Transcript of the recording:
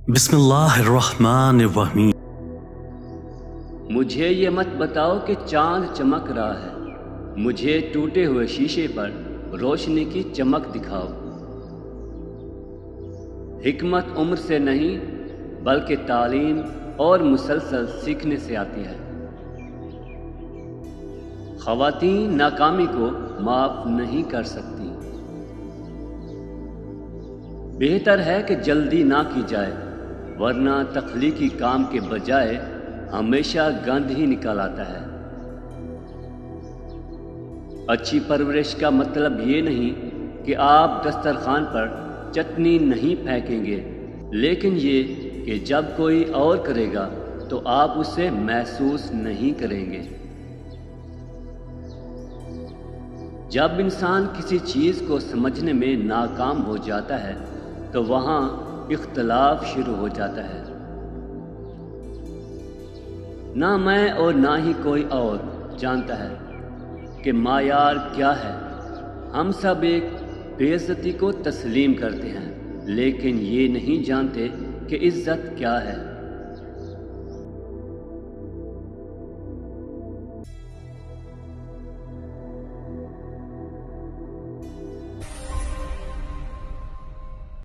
بسم اللہ الرحمن الرحیم۔ مجھے یہ مت بتاؤ کہ چاند چمک رہا ہے، مجھے ٹوٹے ہوئے شیشے پر روشنی کی چمک دکھاؤ۔ حکمت عمر سے نہیں بلکہ تعلیم اور مسلسل سیکھنے سے آتی ہے۔ خواتین ناکامی کو معاف نہیں کر سکتی۔ بہتر ہے کہ جلدی نہ کی جائے، ورنہ تخلیقی کام کے بجائے ہمیشہ گند ہی نکال آتا ہے۔ اچھی پرورش کا مطلب یہ نہیں کہ آپ دسترخوان پر چٹنی نہیں پھینکیں گے، لیکن یہ کہ جب کوئی اور کرے گا تو آپ اسے محسوس نہیں کریں گے۔ جب انسان کسی چیز کو سمجھنے میں ناکام ہو جاتا ہے تو وہاں اختلاف شروع ہو جاتا ہے۔ نہ میں اور نہ ہی کوئی اور جانتا ہے کہ معیار کیا ہے۔ ہم سب ایک بے عزتی کو تسلیم کرتے ہیں، لیکن یہ نہیں جانتے کہ عزت کیا ہے۔